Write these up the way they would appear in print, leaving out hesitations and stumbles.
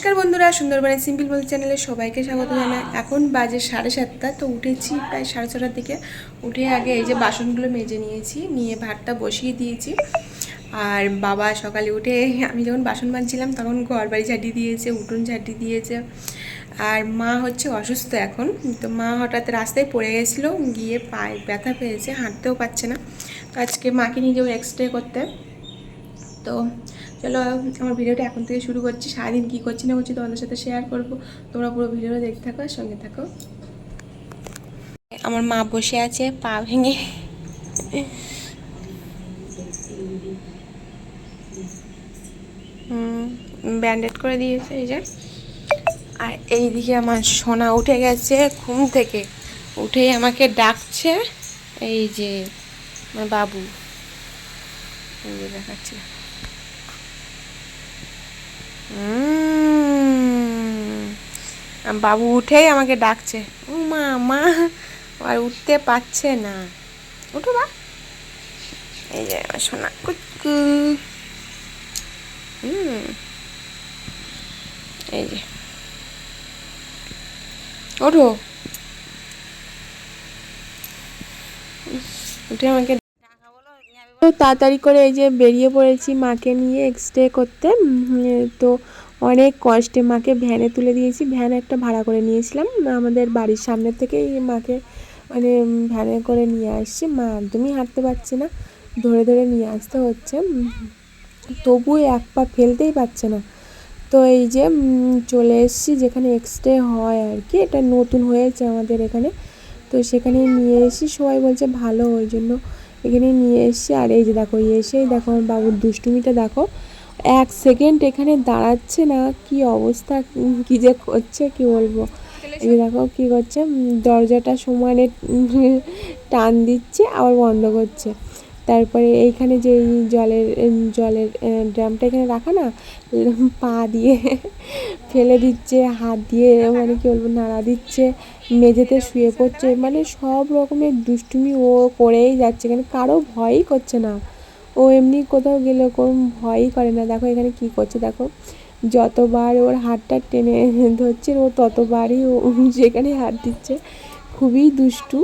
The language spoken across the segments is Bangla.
নমস্কার বন্ধুরা, সুন্দরবনের সিম্পল বল চ্যানেলে সবাইকে স্বাগত জানাই। এখন বাজে 7:30। তো উঠেছি প্রায় 6:30টার দিকে। উঠে আগে এই যে বাসনগুলো মেজে নিয়েছি, নিয়ে ভাতটা বসিয়ে দিয়েছি। আর বাবা সকালে উঠে আমি যখন বাসন মাজছিলাম তখন ঘর বাড়ি ঝাঁটি দিয়েছে, উঠোন ঝাঁটি দিয়েছে। আর মা হচ্ছে অসুস্থ এখন। তো মা হঠাৎ রাস্তায় পড়ে গেছিলো, গিয়ে পায়ে ব্যথা পেয়েছে, হাঁটতেও পারছে না। তো আজকে মাকে নিয়ে যাবো এক্স রে করতে। তো চলো আমার ভিডিওটা এখন থেকে শুরু করছি। সারাদিন কী করছি না করছি তোমাদের সাথে শেয়ার করবো। তোমরা পুরো ভিডিওটা দেখতে থাকো, সঙ্গে থাকো। আমার মা বসে আছে পা ভেঙে, ব্যান্ডেড করে দিয়েছে এই যে। আর এইদিকে আমার সোনা উঠে গেছে ঘুম থেকে, উঠেই আমাকে ডাকছে। এই যে আমার বাবু, এই যে দেখাচ্ছি। বাবু উঠেই আমাকে ডাকছে, ও মা মা। আর উঠতে পারছে না। উঠো বা। এই যে আমার সোনা কুচকু। এই যে ওঠো, উঠে আমাকে তাড়াতাড়ি করে এই যে বেরিয়ে পড়েছি মাকে নিয়ে এক্স রে করতে। তো অনেক কষ্টে মাকে ভ্যানে তুলে দিয়েছি। ভ্যান একটা ভাড়া করে নিয়েছিলাম আমাদের বাড়ির সামনে থেকেই, মাকে মানে ভ্যানে করে নিয়ে আসছি। মা একদমই হাঁটতে পারছে না, ধরে ধরে নিয়ে আসতে হচ্ছে। তবুও এক পা ফেলতেই পারছে না। তো এই যে চলে এসেছি যেখানে এক্স রে হয় আর কি, এটা নতুন হয়েছে আমাদের এখানে। তো সেখানে নিয়ে এসেছি, সবাই বলছে ভালো, ওই জন্য এখানে নিয়ে এসেছি। আর এই যে দেখো, এসেই দেখো আমার বাবুর দুষ্টুমিটা দেখো। 1 সেকেন্ড এখানে দাঁড়াচ্ছে না, কি অবস্থা, কি যে করছে কি বলবো। এই যে দেখো কি করছে, দরজাটা সমানে টান দিচ্ছে আবার বন্ধ করছে। তারপরে এইখানে যে জলের জলের ড্রামটা এখানে রাখা না, পা দিয়ে ফেলে দিচ্ছে, হাত দিয়ে মানে কি বলবো নাড়া দিচ্ছে, মেঝেতে শুয়ে পড়ছে, মানে সব রকমের দুষ্টুমি ও করেই যাচ্ছে। এখানে কারো ভয়ই করছে না। ও এমনি কোথাও গেলে কোনো ভয়ই করে না। দেখো এখানে কি করছে, দেখো যতবার ওর হাতটা টেনে ধরছে ও ততবারই ও সেখানে হাত দিচ্ছে। খুবই দুষ্টু।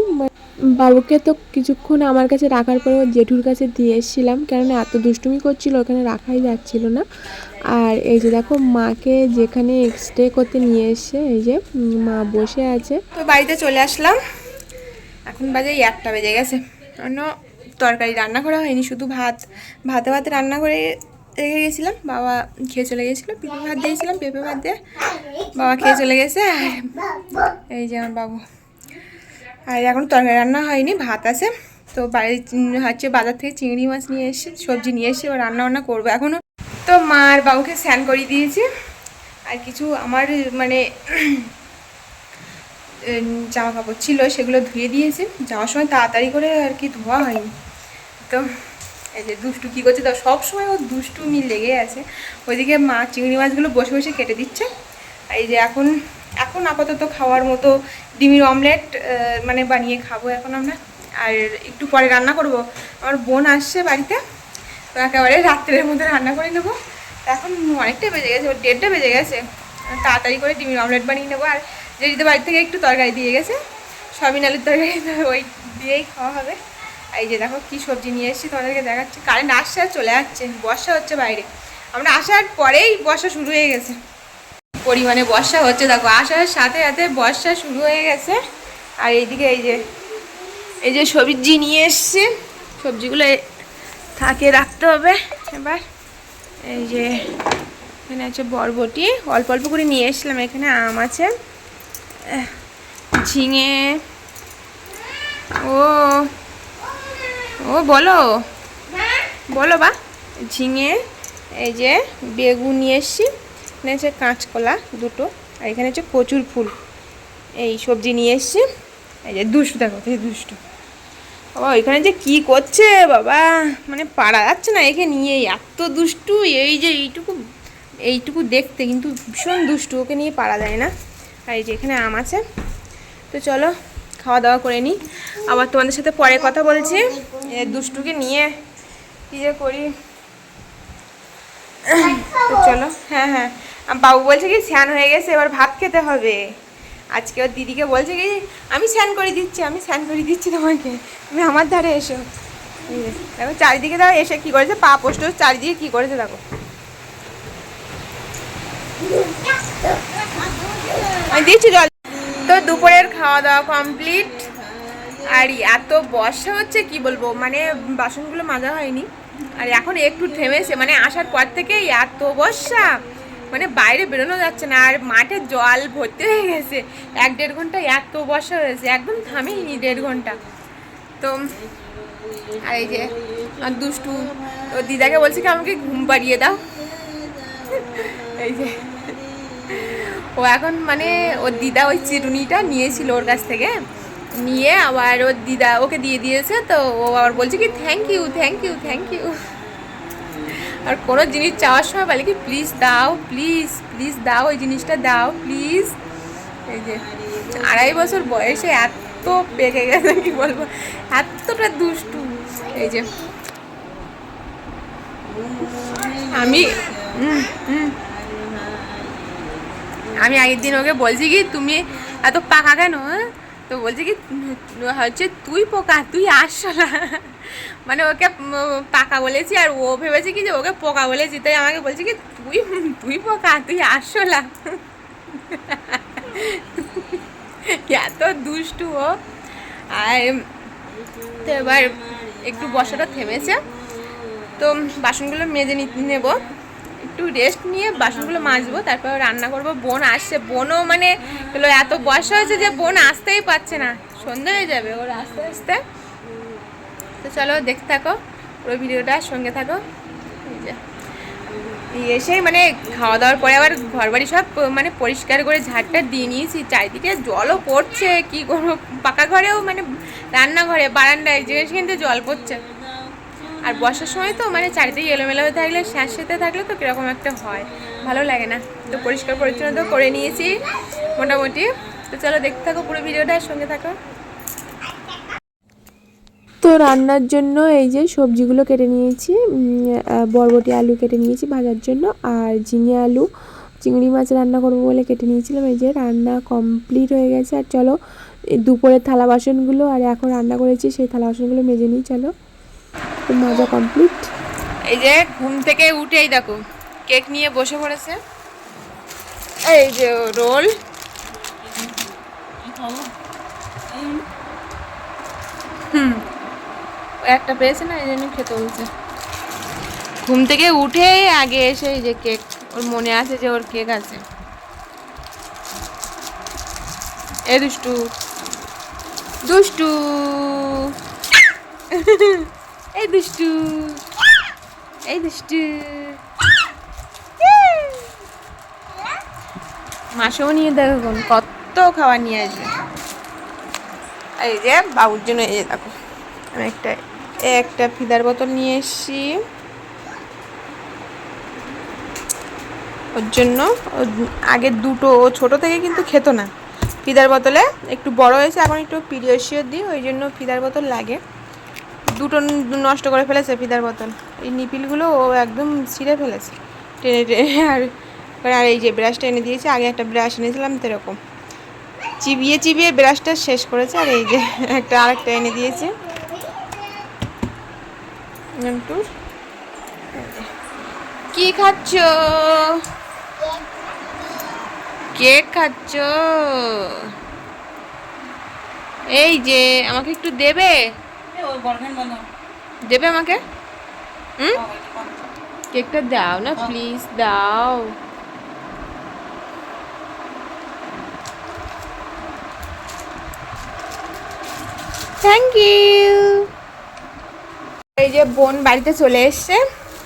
বাবুকে তো কিছুক্ষণ আমার কাছে রাখার পরে ওর জেঠুর কাছে দিয়ে এসেছিলাম, কেননা এত দুষ্টুমি করছিল, ওখানে রাখাই যাচ্ছিল না। আর এই যে দেখো মাকে যেখানে এক্স রে করতে নিয়ে এসে এই যে মা বসে আছে। তো বাড়িতে চলে আসলাম, এখন বাজে 1টা বেজে গেছে। অন্য তরকারি রান্না করা হয়নি, শুধু ভাতে রান্না করে রেখে গেছিলাম। বাবা খেয়ে চলে গেছিলো, পেঁপে ভাত দিয়েছিলাম, পেঁপে ভাত দিয়ে বাবা খেয়ে চলে গেছে। এই যে আমার বাবু। আর এখন তরকারি রান্না হয়নি, ভাত আছে। তো বাড়ি হচ্ছে বাজার থেকে চিংড়ি মাছ নিয়ে এসে সবজি নিয়ে এসে এবার রান্না করবো এখনও। তো মা আর বাবুকে স্নান করিয়ে দিয়েছি। আর কিছু আমার মানে জামা কাপড় ছিল সেগুলো ধুয়ে দিয়েছি যাওয়ার সময়, তাড়াতাড়ি করে আর কি ধোয়া হয়নি। তো এই যে দুষ্টু কী করছে, তো সবসময় ও দুষ্টুমি লেগে আছে। ওইদিকে মা চিংড়ি মাছগুলো বসে বসে কেটে দিচ্ছে। এই যে এখন আপাতত খাওয়ার মতো ডিমের অমলেট মানে বানিয়ে খাবো এখন আমরা। আর একটু পরে রান্না করব, আমার বোন আসছে বাড়িতে, তো একেবারে রাত্রের মধ্যে রান্না করে নেবো। এখন অনেকটাই বেজে গেছে, 1:30টা বেজে গেছে। তাড়াতাড়ি করে ডিমের অমলেট বানিয়ে নেবো। আর যেদিতে বাড়ি থেকে একটু তরকারি দিয়ে গেছে, সয়াবিন আলুর তরকারি, ওই দিয়েই খাওয়া হবে। এই যে দেখো কী সবজি নিয়ে এসেছি তোমাদেরকে দেখাচ্ছি। কারেন্ট আসছে আর চলে যাচ্ছে, বর্ষা হচ্ছে বাইরে। আমরা আসার পরেই বর্ষা শুরু হয়ে গেছে, পরিমাণে বর্ষা হচ্ছে। দেখো আসার সাথে সাথে বর্ষা শুরু হয়ে গেছে। আর এইদিকে এই যে সবজি নিয়ে এসছি, সবজিগুলো থাকে রাখতে হবে এবার। এই যে এখানে আছে বরবটি, অল্প অল্প করে নিয়ে এসছিলাম। এখানে আম আছে, ঝিঙে, ও ও বলো বলো বা, ঝিঙে, এই যে বেগুন নিয়ে এসছি, এখানে আছে কাঁচকলা দুটো, আর এখানে হচ্ছে কচুর ফুল। এই সবজি নিয়ে এসছি। এই যে দুষ্টু, দেখো এই দুষ্টু বাবা এখানে যে কি করছে বাবা, মানে পারা যাচ্ছে না একে নিয়ে, এত দুষ্টু। এই যে এইটুকু দেখতে কিন্তু ভীষণ দুষ্টু, ওকে নিয়ে পারা যায় না। আর এই যে এখানে আম আছে। তো চলো খাওয়া দাওয়া করে নিই, আবার তোমাদের সাথে পরে কথা বলছি। দুষ্টুকে নিয়ে কী যে করি। তো চলো, হ্যাঁ হ্যাঁ বাবু বলছে কি স্নান হয়ে গেছে, এবার ভাত খেতে হবে। আজকে ওর দিদিকে বলছে কি আমি স্নান করে দিচ্ছি, আমি স্নান করে দিচ্ছি তোমাকে, তুমি আমার ধারে এসো। দেখো চারিদিকে দাও এসে কি করেছে, পা পোস্ট চারিদিকে কি করেছে দেখো। আমি দিচ্ছি জল। তো দুপুরের খাওয়া দাওয়া কমপ্লিট, আর এত বর্ষা হচ্ছে কি বলবো, মানে বাসনগুলো মাজা হয়নি, আর এখন একটু থেমেছে, মানে আসার পর থেকে এত বর্ষা, মানে বাইরে বেরোনো যাচ্ছে না, আর মাঠে জল ভর্তি হয়ে গেছে। 1-1.5 ঘন্টা এত বর্ষা হয়েছে, একদম থামেইনি 1.5 ঘন্টা। তো আর এই যে আর দুষ্টু তো দিদাকে বলছে কি আমাকে ঘুম পাড়িয়ে দাও। এই যে ও এখন মানে ওর দিদা ওই চিরুনিটা নিয়েছিল ওর কাছ থেকে, নিয়ে আবার ওর দিদা ওকে দিয়ে দিয়েছে, তো ও আবার বলছে কি thank you thank you thank you. আর কোনো জিনিস চাওয়ার সময় বলে কি প্লিজ দাও, প্লিজ প্লিজ দাও, ওই জিনিসটা দাও প্লিজ। এই যে 2.5 বছর বয়সে এত পেকে গেছে কি বলবো, এতটা দুষ্টু। এই যে আমি আমি আগের দিন ওকে বলছি কি তুমি এত পাকা কেন, তো বলছে কি হচ্ছে তুই পোকা তুই আসলা, মানে ওকে পাকা বলেছি আর ও ভেবেছে কি যে ওকে পোকা বলেছি, তাই আমাকে বলছে কি তুই তুই পোকা তুই আসলা। এত দুষ্টু ও। আর তো এবার একটু বর্ষাটা থেমেছে, তো বাসনগুলো মেজে নেবো, একটু রেস্ট নিয়ে বাসনগুলো মাজবো, তারপর রান্না করবো। বোন আসছে, বোনও মানে হলো এত বর্ষা হয়েছে যে বোন আসতেই পারছে না, সন্ধ্যে হয়ে যাবে ওর আস্তে আস্তে। তো চলো দেখতে থাকো পুরো ভিডিওটা, সঙ্গে থাকো। এসেই মানে খাওয়া দাওয়ার পরে আবার ঘর বাড়ি সব মানে পরিষ্কার করে ঝাড়টা দিয়ে নিয়েছি, চারিদিকে জলও পড়ছে, কি করবো, পাকা ঘরেও মানে রান্নাঘরে বারান্দায় যেখানে জল পড়ছে। আর বর্ষার সময় তো মানে চারিদিকে এলোমেলো হয়ে থাকলে, স্যাঁতসেঁতে থাকলে তো কীরকম একটা হয়, ভালো লাগে না। তো পরিষ্কার পরিচ্ছন্ন তো করে নিয়েছি মোটামুটি। তো চলো দেখতে থাকো পুরো ভিডিওটা, সঙ্গে থাকো। তো রান্নার জন্য এই যে সবজিগুলো কেটে নিয়েছি, বরবটি আলু কেটে নিয়েছি ভাজার জন্য, আর ঝিঙে আলু চিংড়ি মাছ রান্না করবো বলে কেটে নিয়েছিলাম। এই যে রান্না কমপ্লিট হয়ে গেছে। আর চলো দুপুরের থালা বাসনগুলো আর এখন রান্না করেছি সেই থালা বাসনগুলো মেজে নিই। চলো তো মাজা কমপ্লিট। এই যে ঘুম থেকে উঠেই দেখো কেক নিয়ে বসে পড়েছে, এই যে রোল, একটা পেয়েছে না এই জন্য খেতে বলছে। ঘুম থেকে উঠে আগে এসে এই যে কেক, ওর মনে আছে যে ওর কেক আছে। এ দুষ্টু দুষ্টু, এই দুষ্টু এই দুষ্টু, মাসেও নিয়ে দেখো কত খাবার নিয়ে আসবে। এই যে বাবুর জন্য এই যে দেখো আমি একটা ফিদার বোতল নিয়ে এসেছি ওর জন্য। আগে দুটো ও ছোটো থেকে কিন্তু খেত না ফিদার বোতলে, একটু বড় হয়েছে এখন একটু পিডিয়াশিওর দিই, ওই জন্য ফিদার বোতল লাগে। দুটো নষ্ট করে ফেলেছে ফিদার বোতল, এই নিপিলগুলো ও একদম ছিঁড়ে ফেলেছে টেনে টেনে। আর এই যে ব্রাশটা এনে দিয়েছে, আগে একটা ব্রাশ এনেছিলাম তো এরকম চিবিয়ে চিবিয়ে ব্রাশটা শেষ করেছে। আর এই যে আরেকটা এনে দিয়েছে। কি খাচ্ছ? কেক খাচ্ছ? এই যে আমাকে একটু দেবে, দেবে আমাকে? কেকটা দাও না প্লিজ, দাও। Thank you. এই যে বোন বাড়িতে চলে এসছে,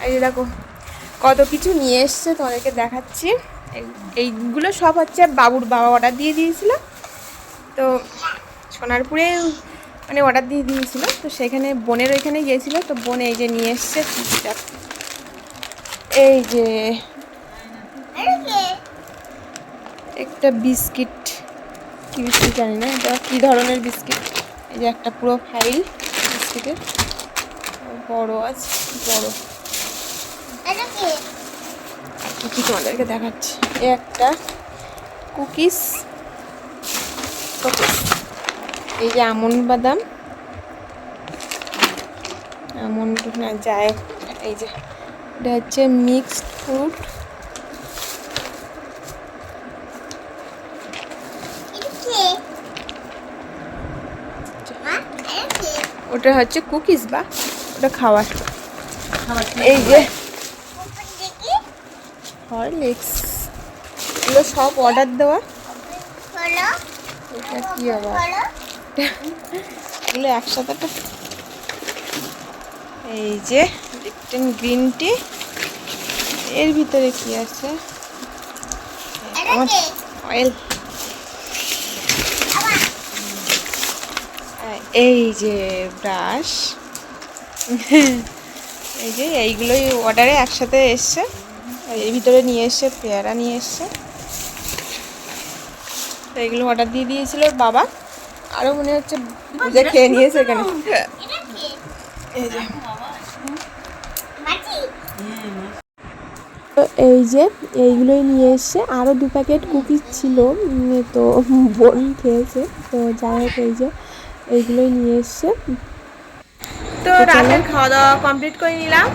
এই যে দেখো কত কিছু নিয়ে এসছে, তোমাদেরকে দেখাচ্ছি। এইগুলো সব হচ্ছে বাবুর বাবা অর্ডার দিয়ে দিয়েছিল, তো সোনারপুরে মানে অর্ডার দিয়ে দিয়েছিল, তো সেখানে বোনের ওইখানে গিয়েছিল, তো বোন এই যে নিয়ে এসছে এই যে একটা বিস্কিট, কি বিস্কিট জানি না এটা কী ধরনের বিস্কিট। এই যে একটা পুরো ফাইল বিস্কিটের, বড় আছে বড়। কি তোমাদেরকে দেখাচ্ছি, একটা কুকিজ, এই যে আমন্ড বাদাম, আমন্ড না যায়, এই যে এটা হচ্ছে মিক্সড ফ্রুট, ওটা হচ্ছে কুকিজ বা ওটা খাওয়ার, এই যে হরলিক্স, এগুলো সব অর্ডার দেওয়া। এটা কি আবার, এগুলো একসাথে, এই যে লিপটন গ্রিন টি, এর ভিতরে কি আছে, অয়েল, এই যে ব্রাশ, এই যে এইগুলোই অর্ডারে একসাথে এসছে, এর ভিতরে নিয়ে এসছে পেয়ারা নিয়ে এসছে, তো এইগুলো অর্ডার দিয়ে দিয়েছিল ওর বাবা, আরও মনে হচ্ছে যে খেয়ে নিয়েছে এখানে, এই যে তো এই যে এইগুলোই নিয়ে এসছে, আরও 2 প্যাকেট কুকিজ ছিল, তো বোন খেয়েছে, তো যাই হোক এই যে এইগুলোই নিয়ে এসছে। তো রাতের খাওয়া দাওয়া কমপ্লিট করে নিলাম,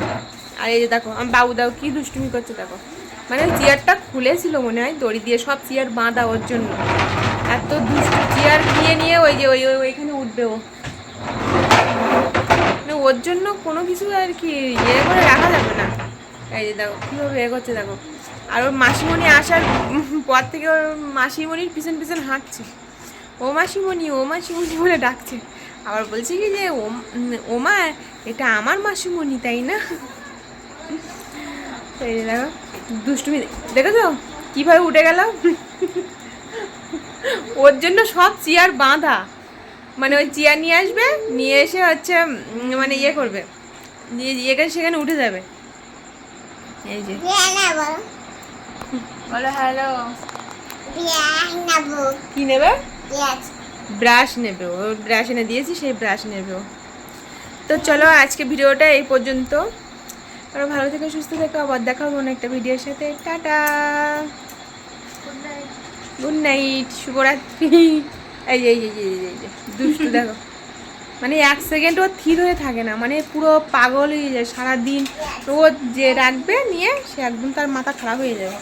আর এই যে দেখো আমার বাবু দাও কি দুষ্টুমি করছে দেখো, মানে চেয়ারটা খুলেছিল মনে হয় দড়ি দিয়ে, সব চেয়ার বাঁধা ওর জন্য, এত দুষ্টু, চেয়ার নিয়ে নিয়ে ওই যে ওইখানে উঠবে ও, মানে ওর জন্য কোনো কিছু আর কি ইয়ে করে রাখা যাবে না। এই যে দেখো কীভাবে এ করছে দেখো, আর ওর মাসিমণি আসার পর থেকে ওর মাসিমণির পিছন পিছন হাঁটছে, ও মাসিমণি ও মাসিমণি বলে ডাকছে, আবার বলছে কি যে ওমা এটা আমার মাসিমণি তাই না। এই যে দেখো দুষ্টুমি দেখেছো কীভাবে উঠে গেল, ওর জন্য সব চেয়ার বাঁধা, মানে ওই চেয়ার নিয়ে আসবে, নিয়ে এসে হচ্ছে মানে ইয়ে করবে, এখানে সেখানে উঠে যাবে। এই যে বলো হ্যালো, কি নেবে, ব্রাশ নেবে, ও ব্রাশ এনে দিয়েছি, সেই ব্রাশ নেবে ও। তো চলো আজকে ভিডিওটা এই পর্যন্ত, আরো ভালো থেকে সুস্থ থেকো, আবার দেখা হবে একটা ভিডিওর সাথে, টাটা, গুড নাইট, শুভরাত্রি। এই যে এই যে এই যে দুষ্টু দেখো, মানে 1 সেকেন্ড ও থির হয়ে থাকে না, মানে পুরো পাগল হয়ে যায়, সারাদিন রোজ যে রাখবে নিয়ে সে একদম তার মাথা খারাপ হয়ে যাবে।